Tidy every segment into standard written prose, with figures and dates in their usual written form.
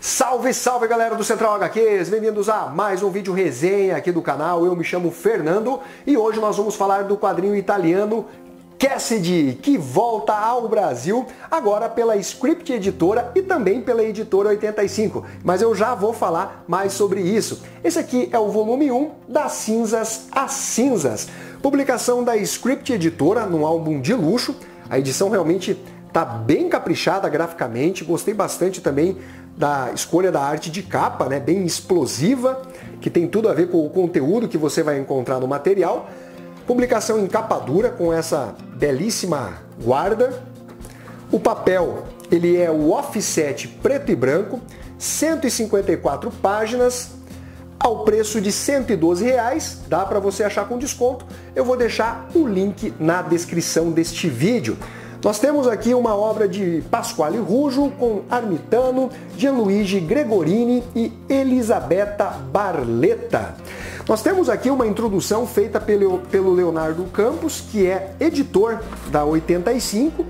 Salve, salve galera do Central HQs, bem-vindos a mais um vídeo resenha aqui do canal. Eu me chamo Fernando e hoje nós vamos falar do quadrinho italiano Cassidy, que volta ao Brasil agora pela Script Editora e também pela Editora 85, mas eu já vou falar mais sobre isso. Esse aqui é o volume 1, Das Cinzas às Cinzas, publicação da Script Editora num álbum de luxo. A edição realmente tá bem caprichada graficamente, gostei bastante também da escolha da arte de capa, né, bem explosiva, que tem tudo a ver com o conteúdo que você vai encontrar no material. Publicação em capa dura com essa belíssima guarda. O papel, ele é o offset preto e branco, 154 páginas, ao preço de R$ 112, dá para você achar com desconto. Eu vou deixar o link na descrição deste vídeo. Nós temos aqui uma obra de Pasquale Ruggio com Armitano, Gianluigi Gregorini e Elisabetta Barletta. Nós temos aqui uma introdução feita pelo Leonardo Campos, que é editor da 85,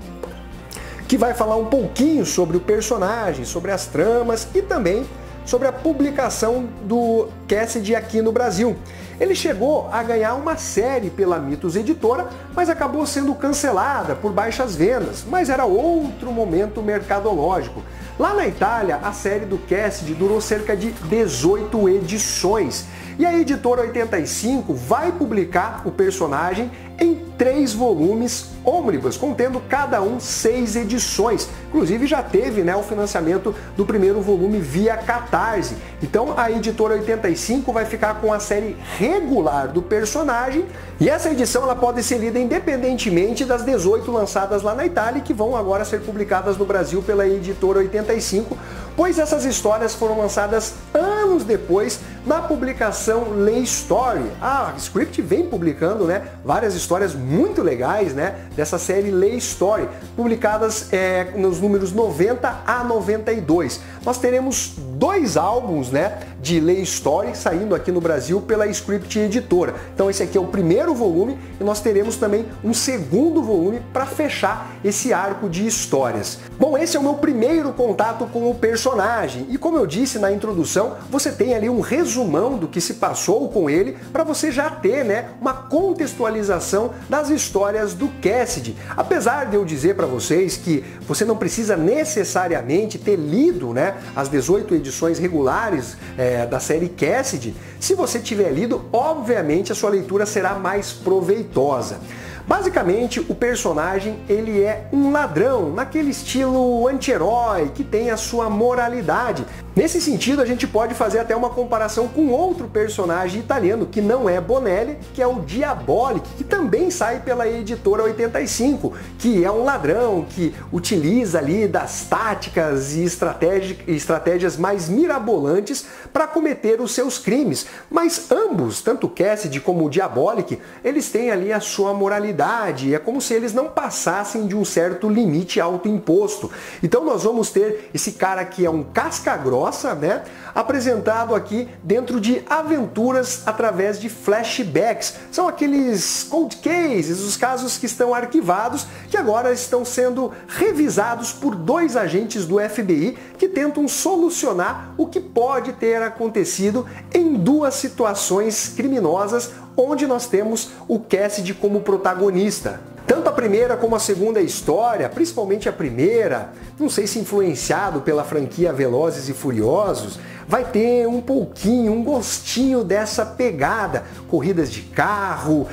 que vai falar um pouquinho sobre o personagem, sobre as tramas e também sobre a publicação do Cassidy aqui no Brasil. Ele chegou a ganhar uma série pela Mitos Editora, mas acabou sendo cancelada por baixas vendas, mas era outro momento mercadológico. Lá na Itália, a série do Cassidy durou cerca de 18 edições, e a Editora 85 vai publicar o personagem em 3 volumes ônibus, contendo cada um 6 edições. Inclusive já teve, né, o financiamento do primeiro volume via Catarse. Então a Editora 85 vai ficar com a série regular do personagem, e essa edição ela pode ser lida independentemente das 18 lançadas lá na Itália, que vão agora ser publicadas no Brasil pela Editora 85, pois essas histórias foram lançadas anos depois na publicação Lay Story. A Script vem publicando, né, várias histórias muito legais, né, dessa série Lay Story, publicadas nos números 90 a 92. Nós teremos 2 álbuns, né, de Lay Story saindo aqui no Brasil pela Script Editora. Então esse aqui é o primeiro volume e nós teremos também um segundo volume para fechar esse arco de histórias. Bom, esse é o meu primeiro contato com o personagem e, como eu disse na introdução, você tem ali um resumão do que se passou com ele para você já ter, né, uma contextualização das histórias do Cassidy. Apesar de eu dizer para vocês que você não precisa necessariamente ter lido, né, as 18 edições regulares da série Cassidy, se você tiver lido, obviamente a sua leitura será mais proveitosa. Basicamente, o personagem ele é um ladrão, naquele estilo anti-herói, que tem a sua moralidade. Nesse sentido, a gente pode fazer até uma comparação com outro personagem italiano, que não é Bonelli, que é o Diabolic, que também sai pela Editora 85, que é um ladrão que utiliza ali das táticas e estratégias mais mirabolantes para cometer os seus crimes. Mas ambos, tanto Cassidy como o Diabolic, eles têm ali a sua moralidade, é como se eles não passassem de um certo limite autoimposto. Então nós vamos ter esse cara que é um casca-grossa, né, apresentado aqui dentro de aventuras através de flashbacks. São aqueles cold cases, os casos que estão arquivados, que agora estão sendo revisados por 2 agentes do FBI que tentam solucionar o que pode ter acontecido em 2 situações criminosas onde nós temos o Cassidy como protagonista. Tanto a primeira como a segunda história, principalmente a primeira, não sei se influenciado pela franquia Velozes e Furiosos, vai ter um pouquinho, um gostinho dessa pegada. Corridas de carro,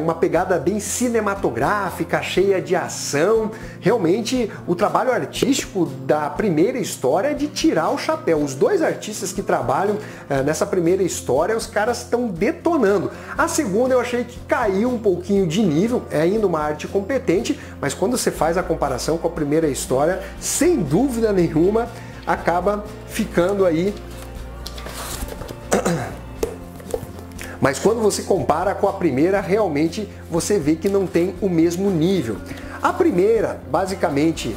uma pegada bem cinematográfica, cheia de ação. Realmente, o trabalho artístico da primeira história é de tirar o chapéu. Os 2 artistas que trabalham nessa primeira história, os caras estão detonando. A segunda eu achei que caiu um pouquinho de nível, é ainda uma arte competente, mas quando você faz a comparação com a primeira história, sem dúvida nenhuma, acaba ficando aí. Mas quando você compara com a primeira, realmente você vê que não tem o mesmo nível. A primeira, basicamente,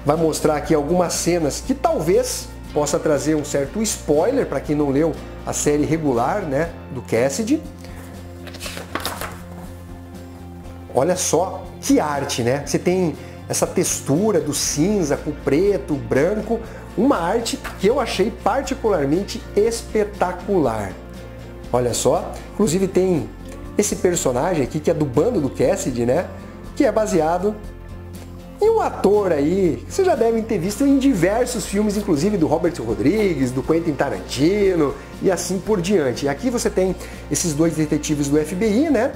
vai mostrar aqui algumas cenas que talvez possa trazer um certo spoiler para quem não leu a série regular, né, do Cassidy. Olha só que arte, né? Você tem essa textura do cinza com o preto, o branco, uma arte que eu achei particularmente espetacular. Olha só, inclusive tem esse personagem aqui que é do bando do Cassidy, né? Que é baseado em um ator aí, que vocês já devem ter visto em diversos filmes, inclusive do Robert Rodrigues, do Quentin Tarantino e assim por diante. E aqui você tem esses dois detetives do FBI, né?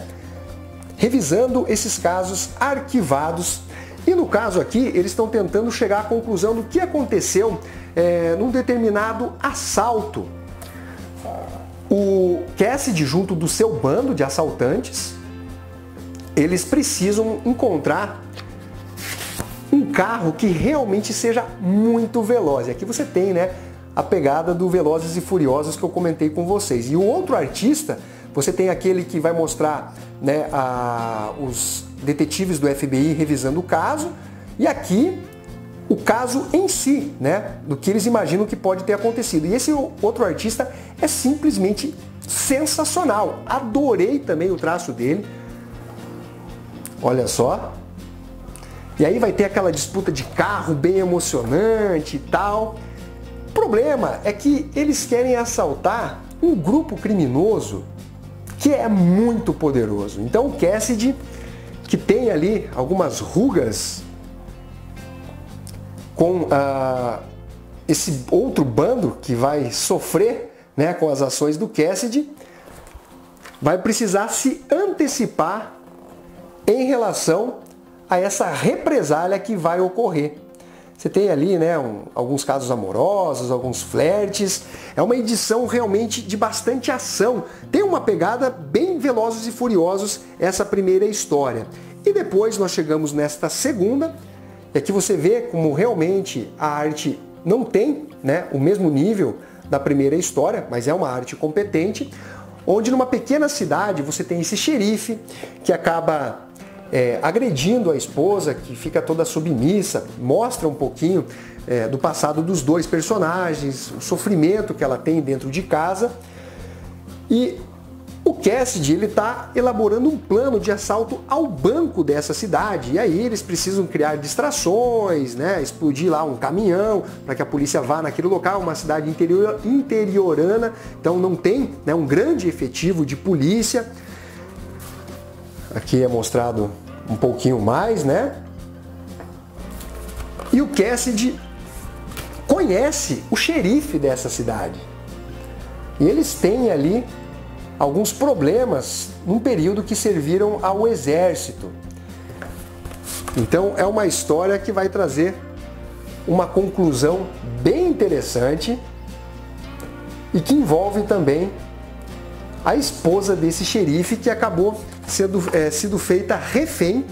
Revisando esses casos arquivados. E no caso aqui, eles estão tentando chegar à conclusão do que aconteceu num determinado assalto. O Cassidy, junto do seu bando de assaltantes, eles precisam encontrar um carro que realmente seja muito veloz. E aqui você tem, né, a pegada do Velozes e Furiosos que eu comentei com vocês. E o outro artista, você tem aquele que vai mostrar, né, os detetives do FBI revisando o caso, e aqui o caso em si, né, do que eles imaginam que pode ter acontecido. E esse outro artista é simplesmente sensacional. Adorei também o traço dele. Olha só. E aí vai ter aquela disputa de carro bem emocionante e tal. O problema é que eles querem assaltar um grupo criminoso que é muito poderoso. Então o Cassidy, que tem ali algumas rugas com esse outro bando que vai sofrer, né, com as ações do Cassidy, vai precisar se antecipar em relação a essa represália que vai ocorrer. Você tem ali, né, alguns casos amorosos, alguns flertes. É uma edição realmente de bastante ação. Tem uma pegada bem Velozes e Furiosos essa primeira história. E depois nós chegamos nesta segunda, e aqui você vê como realmente a arte não tem, né, o mesmo nível da primeira história, mas é uma arte competente, onde numa pequena cidade você tem esse xerife que acaba agredindo a esposa, que fica toda submissa, mostra um pouquinho do passado dos dois personagens, o sofrimento que ela tem dentro de casa. E o Cassidy, ele está elaborando um plano de assalto ao banco dessa cidade. E aí eles precisam criar distrações, né? Explodir lá um caminhão para que a polícia vá naquele local, uma cidade interiorana, então não tem, né, um grande efetivo de polícia. Aqui é mostrado um pouquinho mais, né? E o Cassidy conhece o xerife dessa cidade. E eles têm ali alguns problemas num período que serviram ao exército. Então é uma história que vai trazer uma conclusão bem interessante e que envolve também a esposa desse xerife, que acabou sendo feita refém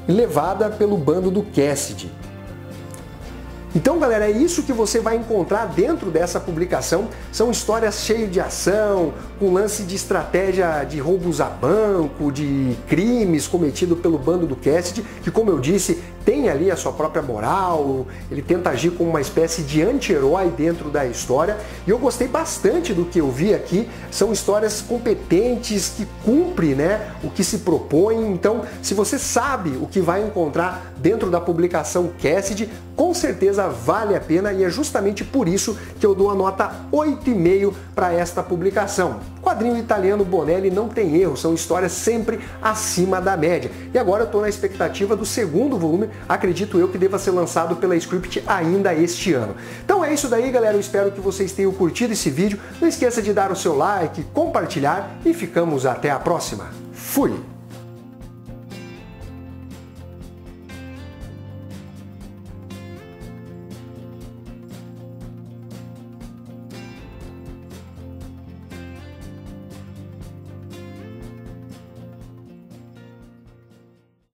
e levada pelo bando do Cassidy. Então, galera, é isso que você vai encontrar dentro dessa publicação. São histórias cheias de ação, com lance de estratégia de roubos a banco, de crimes cometidos pelo bando do Cassidy, que, como eu disse, tem ali a sua própria moral, ele tenta agir como uma espécie de anti-herói dentro da história. E eu gostei bastante do que eu vi aqui. São histórias competentes, que cumprem, né, o que se propõem. Então, se você sabe o que vai encontrar dentro da publicação Cassidy, com certeza vale a pena, e é justamente por isso que eu dou a nota 8,5 para esta publicação. Quadrinho italiano Bonelli não tem erro, são histórias sempre acima da média. E agora eu estou na expectativa do segundo volume, acredito eu que deva ser lançado pela Script ainda este ano. Então é isso daí, galera, eu espero que vocês tenham curtido esse vídeo. Não esqueça de dar o seu like, compartilhar e ficamos até a próxima. Fui!